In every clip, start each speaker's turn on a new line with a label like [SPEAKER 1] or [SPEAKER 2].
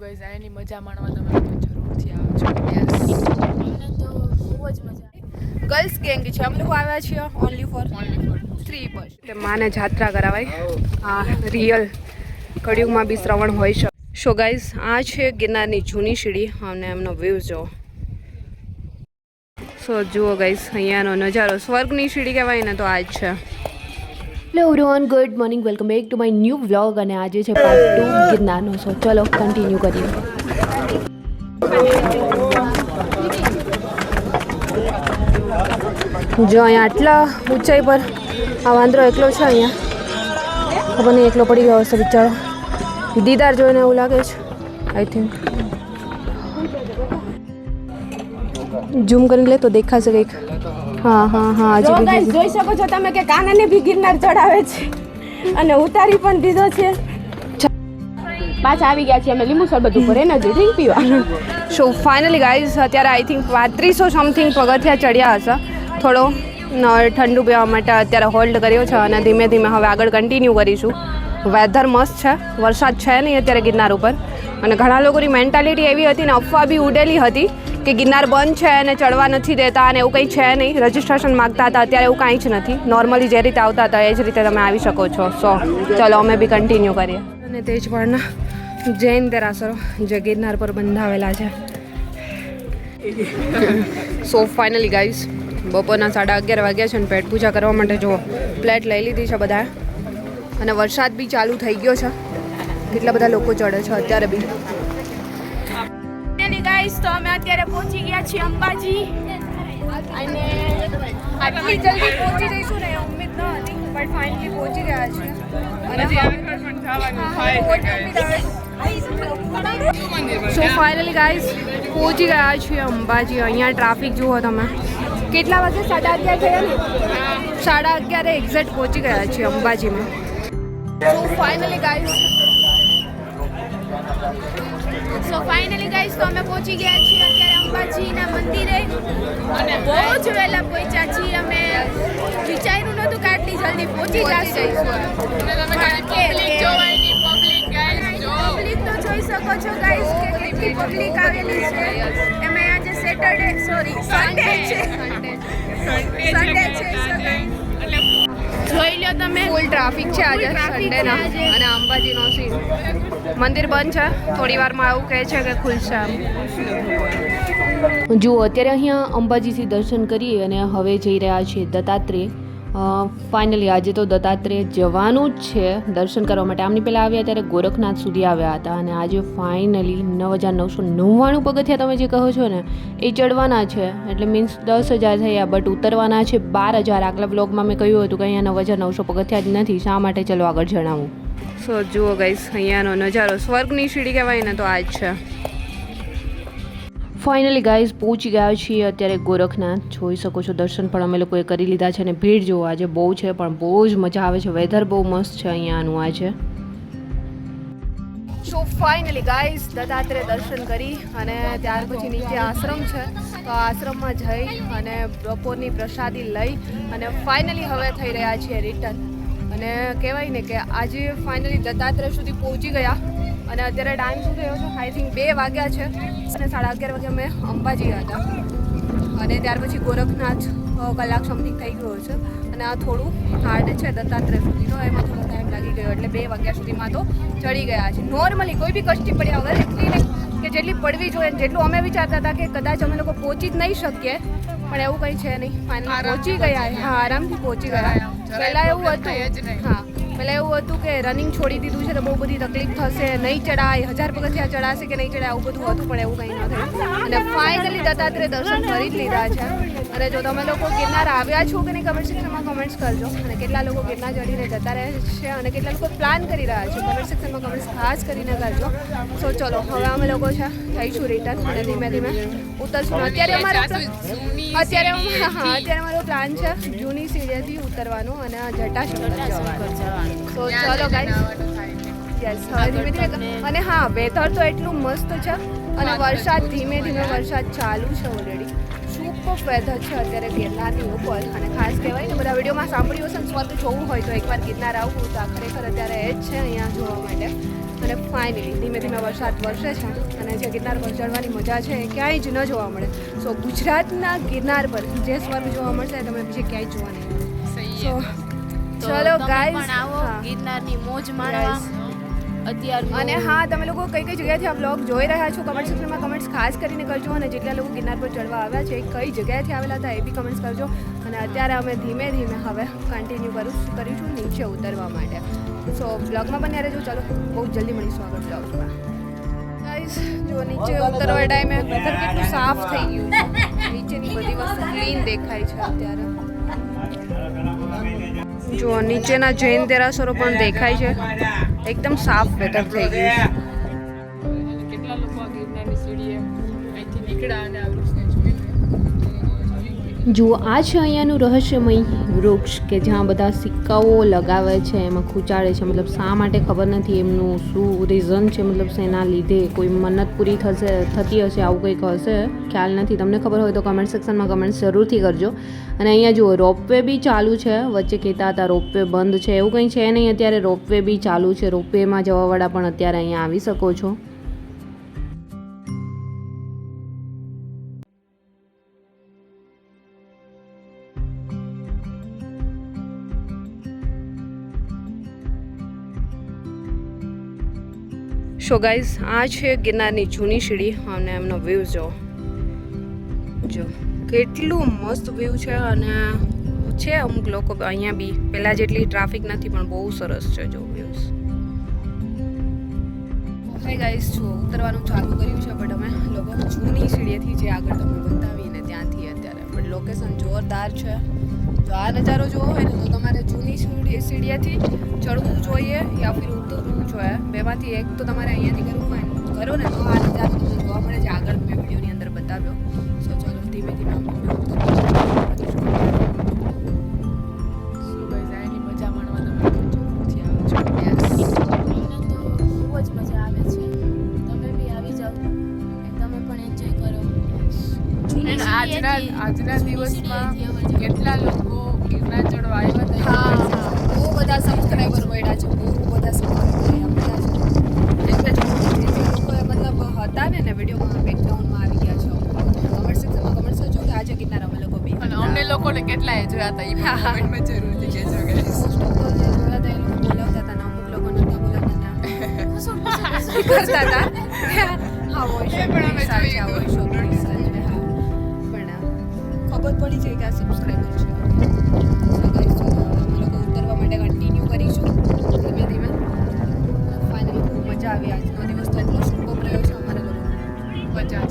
[SPEAKER 1] Guys આ એની મજા માણવા તમે જરૂરથી આવજો.
[SPEAKER 2] અમને તો બહુ જ મજા.
[SPEAKER 3] ગર્લ્સ ગેંગ છે, અમે લોકો આવ્યા છીએ ઓનલી ફોર 3 તે માને જાત્રા કરાવાય. હા રિયલ કળિયુગમાં બી શ્રવણ હોય છે. સો ગાઈઝ આ છે ગિરનારની જૂની સીડી અને એમનો વ્યૂ જો. સો જુઓ ગાઈઝ અહીંયાનો નજારો સ્વર્ગની સીડી કહેવાય ને તો આ જ છે.
[SPEAKER 2] Hello everyone, good morning, welcome back to my new vlog. અને આજે છે પાર્ટ 2 ગિરનારનો. સો ચલો કન્ટિન્યુ કરીએ.
[SPEAKER 3] જો અહીંયા આટલા ઊંચાઈ પર આ વાંદરો એકલો છે. અહીંયા ખબર નહીં એકલો પડી ગયો હશે બિચારો. દીદાર જોઈને એવું લાગે છે. આઈ થિંક ઝૂમ કરીને લે તો દેખાશે કંઈક. હા હા હા
[SPEAKER 2] જો ગાઈસ જોઈ શકો છો તમે કે કાનાને બી ગિરનાર ચડાવે છે અને ઉતારી પણ દીધો છે. પાછા આવી ગયા છે અમે લીંબુ શરબત ઉપર એનર્જી ડ્રિંક પીવા.
[SPEAKER 3] સો ફાઇનલી ગાઈઝ અત્યારે આઈ થિંક 3500 સમથિંગ પગથિયા ચડ્યા હશે. થોડો ઠંડુ પીવા માટે અત્યારે હોલ્ડ કર્યો છે અને ધીમે ધીમે હવે આગળ કન્ટિન્યુ કરીશું. વેધર મસ્ત છે, વરસાદ છે નહીં અત્યારે ગિરનાર ઉપર. અને ઘણા લોકોની મેન્ટાલિટી એવી હતી ને અફવા બી ઉડેલી હતી કે ગિરનાર બંધ છે અને ચડવા નથી દેતા અને એવું કંઈ છે નહીં. રજિસ્ટ્રેશન માગતા હતા, અત્યારે એવું કાંઈ જ નથી. નોર્મલી જે રીતે આવતા હતા એ જ રીતે તમે આવી શકો છો. સો ચલો અમે બી કન્ટિન્યુ કરીએ. અને તે જ પરના જૈન દેરાસરો જે ગિરનાર પર બંધાવેલા છે. સો ફાઇનલી ગાઈઝ બપોરના 11:30 વાગ્યા છે અને પેટ પૂજા કરવા માટે જો પ્લેટ લઈ લીધી છે બધાએ. અને વરસાદ બી ચાલુ થઈ ગયો છે. કેટલા બધા લોકો ચડે છે અત્યારે બી.
[SPEAKER 2] ગાઈસ તો અમે અત્યારે પહોંચી ગયા છીએ અંબાજી અને
[SPEAKER 3] આટલી જલ્દી પહોંચી જઈશું ને ઉમ્મીદ ન હતી, બટ ફાઇનલી પહોંચી ગયા છીએ. સો ફાઇનલી ગાઈઝ પહોંચી ગયા છીએ અંબાજી. અહીંયા ટ્રાફિક જુઓ તમે. કેટલા વાગે? 11:30 થયા ને. 11:30 એક્ઝેક્ટ પહોંચી ગયા છીએ અંબાજીમાં. સો ફાઇનલી ગાઈઝ
[SPEAKER 2] તો અમે પહોંચી ગયા છીએ અત્યારે અંબાજીના મંદિરે અને બહુ જ વહેલા પહોંચ્યા છીએ. અમે વિચાર્યું નહોતું કે આટલી જલ્દી પહોંચી જઈશું. પબ્લિક તો જોઈ શકો છો ગાઈઝ કે કેટલી પબ્લિક આવેલી છે. એમાં આજે સન્ડે છે. જોઈ લો તમે,
[SPEAKER 3] ફૂલ ટ્રાફિક છે આજે સન્ડેના. અને અંબાજીનો સીન, મંદિર બંધ છે, થોડી વારમાં એવું કહે છે કે ખુલશે.
[SPEAKER 2] જુઓ અત્યારે અહીંયા અંબાજીથી દર્શન કરી અને હવે જઈ રહ્યા છીએ દત્તાત્રેય. ફાઇનલી આજે તો દત્તાત્રેય જવાનું જ છે દર્શન કરવા માટે. આમની પહેલાં આવ્યા ત્યારે ગોરખનાથ સુધી આવ્યા હતા અને આજે ફાઇનલી 9999 પગથિયા તમે જે કહો છો ને એ ચડવાના છે. એટલે મીન્સ 10,000 થયા બટ ઉતરવાના છે 12,000. આગલા બ્લોગમાં મેં કહ્યું હતું કે અહીંયા 9,900 પગથિયા જ નથી. શા માટે ચલો આગળ જણાવું.
[SPEAKER 3] સો જુઓ ગાઈસ અહીંયાનો નજારો સ્વર્ગની સીડી કહેવાય ને તો આ જ છે.
[SPEAKER 2] ફાઇનલી ગાઈઝ પહોંચી ગયા છીએ અત્યારે ગોરખનાથ. જોઈ શકો છો દર્શન પણ અમે લોકોએ કરી લીધા છે અને ભીડ જોવો આજે બહુ છે પણ બહુ જ મજા આવે છે. વેધર બહુ મસ્ત છે અહીંયાનું આજે.
[SPEAKER 3] સો ફાઇનલી ગાઈઝ દત્તાત્રેય દર્શન કરી અને ત્યાર પછી નીચે આશ્રમ છે તો આશ્રમમાં જઈ અને બપોરની પ્રસાદી લઈ અને ફાઇનલી હવે થઈ રહ્યા છીએ રિટર્ન. અને કહેવાય ને કે આજે ફાઇનલી દત્તાત્રેય સુધી પહોંચી ગયા અને અત્યારે ટાઈમ શું થયો છે? આઈ થિંક 2 વાગ્યા છે અને 11:30 વાગે અમે અંબાજી હતા અને ત્યાર પછી ગોરખનાથ કલાક સમથિંગ થઈ ગયો છે. અને આ થોડું હાર્ડ છે દત્તાત્રેય સુધીનો, એમાં થોડો ટાઈમ લાગી ગયો એટલે 2 વાગ્યા સુધીમાં તો ચડી ગયા છે. નોર્મલી કોઈ બી કષ્ટી પડ્યા વગર, એટલી કે જેટલી પડવી જોઈએ, જેટલું અમે વિચારતા હતા કે કદાચ અમે લોકો પહોંચી જ નહીં શકીએ, પણ એવું કંઈ છે નહીં. ફાઇનલી પહોંચી ગયા. હા આરામથી પહોંચી ગયા. પહેલાં એવું હતું, હા પહેલાં એવું હતું કે રનિંગ છોડી દીધું છે તો બહુ બધી તકલીફ થશે, નહીં ચડાય, 1000 પગથિયા ચડાશે કે નહીં ચડાય, આવું બધું હતું. પણ એવું કંઈ ન થયું અને ફાઇનલી દત્તાત્રેય દર્શન કરી જ લીધા છે. અને જો તમે લોકો ગિરનાર આવ્યા છો કે નહીં કમેન્ટ સેક્શનમાં કમેન્ટ્સ કરજો. અને કેટલા લોકો ગિરનાર ચડીને જતા રહે છે અને કેટલા લોકો પ્લાન કરી રહ્યા છે કમેન્ટ સેક્શનમાં કમેન્ટ્સ ખાસ કરીને કરજો. સો ચલો હવે અમે લોકો છે જઈશું રિટર્ન અને ધીમે ધીમે ઉતરશું. અત્યારે અમારો પ્લાન છે જૂની સીડીએથી ઉતરવાનું અને જટાશંકર જવાનું. તો ચલો ગાઈસ, યસ હવે ધીમે ધીમે. અને હા વેધર તો એટલું મસ્ત છે અને વરસાદ ધીમે ધીમે વરસાદ ચાલુ છે ઓલરેડી. સુપર વેધર છે અત્યારે ગિરનારની ઉપર. અને ખાસ કહેવાય ને બધા વિડીયોમાં સાંભળ્યું હશે ને સ્વર્ગ જોવું હોય તો એકવાર ગિરનાર આવવું તો ખરેખર અત્યારે એ જ છે અહીંયા જોવા માટે. અને ફાઇનલી ધીમે ધીમે વરસાદ વરસે છે અને જે ગિરનાર પર ચડવાની મજા છે એ ક્યાંય જ ન જોવા મળે. સો ગુજરાતના ગિરનાર પર જે સ્વર્ગ જોવા મળશે એ તમને બીજે ક્યાંય જોવા નહીં મળે. સો ચલો ગાઈઝ,
[SPEAKER 1] ગિરનારની મોજ માણવા અત્યાર
[SPEAKER 3] અને હા, તમે લોકો કઈ કઈ જગ્યાએથી આ બ્લોગ જોઈ રહ્યા છો કમેન્ટ સેક્શનમાં કમેન્ટ્સ ખાસ કરીને કરજો. અને જેટલા લોકો ગિરનાર પર ચડવા આવ્યા છે એ કઈ જગ્યાએથી આવેલા હતા એ બી કમેન્ટ્સ કરજો. અને અત્યારે અમે ધીમે ધીમે હવે કન્ટિન્યુ કરીશું નીચે ઉતરવા માટે. સો બ્લોગમાં બન્યા રહેજો. ચાલો બહુ જલ્દી મળીશું આગળ બ્લોગમાં. ગાઈઝ જો નીચે ઉતરવા ટાઈમે વેધર કેટલું સાફ થઈ ગયું છે. નીચેની બધી વસ્તુ ક્લીન દેખાય છે અત્યારે. જો નીચેના જૈન દેરાસરો પણ દેખાય છે. એકદમ સાફ વેધર થઈ ગયું છે.
[SPEAKER 1] કેટલા લોકો આ ગિરનારની સીડીએ અહીંથી નીકળ્યા અને આ વૃક્ષને જોઈને
[SPEAKER 2] જુઓ, આ છે અહીંયાનું રહસ્યમય વૃક્ષ કે જ્યાં બધા સિક્કાઓ લગાવે છે, એમાં ખૂંચાડે છે. મતલબ શા માટે ખબર નથી, એમનું શું રીઝન છે, મતલબ શેના લીધે કોઈ મન્નત પૂરી થતી હશે, આવું કંઈક હશે, ખ્યાલ નથી. તમને ખબર હોય તો કમેન્ટ સેક્શનમાં કમેન્ટ જરૂરથી કરજો. અને અહીંયા જુઓ રોપવે બી ચાલુ છે. વચ્ચે કહેતા હતા રોપવે બંધ છે, એવું કંઈ છે નહીં. અત્યારે રોપવે બી ચાલુ છે. રોપવેમાં જવાવાળા પણ અત્યારે અહીંયા આવી શકો છો.
[SPEAKER 3] સો ગાઈઝ, આ છે ગિરનારની જૂની સીડી અને એમનો વ્યૂ જો કેટલું મસ્ત વ્યૂ છે. અને છે અમુક લોકો અહીંયા બી પહેલાં જેટલી ટ્રાફિક નથી પણ બહુ સરસ છે જો વ્યૂઝ. હે ગાઈઝ, જો ઉતરવાનું ચાલુ કર્યું છે બટ અમે લોકો જૂની સીડીએથી જે આગળ તમને બતાવીને ત્યાંથી અત્યારે બટ લોકેશન જોરદાર છે. જો આ નજારો જોવો હોય ને તો તમારે જૂની સીડીએથી ચડવું જોઈએ યા ફિર ઉતરવું જોઈએ. બેમાંથી એક તો તમારે અહીંયાથી કરવું હોય કરો ને તો આ નજારો તમને જોવા મળે છે. આગળ મેં વિડીયોની અંદર બતાવ્યો. સો ચલો ધીમે ધીમે
[SPEAKER 1] એની મજા માણવા તમે જરૂરથી આવજો. બહુ જ મજા આવે છે. તમે બી આવી જાઓ, તમે પણ એન્જોય કરો. આજના દિવસમાં કેટલા લોકો ગિરનાર ચડવા આવ્યા હતા.
[SPEAKER 3] હા, બહુ બધા સબસ્ક્રાઈબર મળ્યા છે. બહુ બધા સબસ્ક્રાઈબર મળ્યા છે. એટલે જે લોકોએ મતલબ હતા ને વિડીયોમાં બેકગ્રાઉન્ડમાં આવી ગયા છે. કમેન્ટ સેક્શનમાં કમેન્ટ કરજો કે આજે ગિરનાર અમે લોકો બી
[SPEAKER 1] અને અમને લોકોને કેટલાય જોયા હતા એ પણ કમેન્ટમાં જરૂરથી કહેજો guys.
[SPEAKER 3] જે જોયા હતા એ લોકો બોલાવતા હતા ને અમુક લોકો નતા બોલાવતા કરતા હતા. હા હોય છે
[SPEAKER 1] પણ અમે
[SPEAKER 3] સાચી
[SPEAKER 1] જોયું.
[SPEAKER 3] હોય છે હા, પણ ખબર પડી જાય કે આ સબસ્ક્રાઈબર છે. અમે લોકો ઉતરવા માટે કન્ટિન્યુ કરીશું ધીમે ધીમે. ફાઇનલી ખૂબ મજા આવી. આજનો દિવસ તો એટલો સુપર રહ્યો છે અમારે લોકો.
[SPEAKER 1] મજા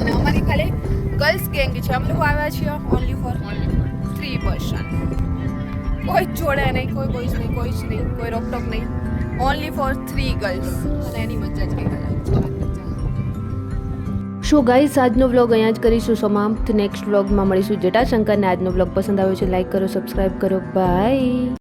[SPEAKER 3] અને અમારી ખાલી ગર્લ્સ ગેંગ છે. અમે લોકો આવ્યા છીએ ઓનલી ફોર 3 પર્સન. કોઈ જ જોડે નહીં, કોઈ બોಯ್સ નહીં, કોઈ જ નહીં, કોઈ રોકટોક નહીં. Only for 3 girls. અને એની મજા જ કંઈક અલગ છે.
[SPEAKER 2] સો ગાઈસ, આજનો વ્લોગ અહીંયા જ કરીશું સમાપ્ત. નેક્સ્ટ વ્લોગમાં મળીશું જટાશંકરને. આજનો વ્લોગ પસંદ આવ્યો છે લાઈક કરો, સબસ્ક્રાઈબ કરો. બાય.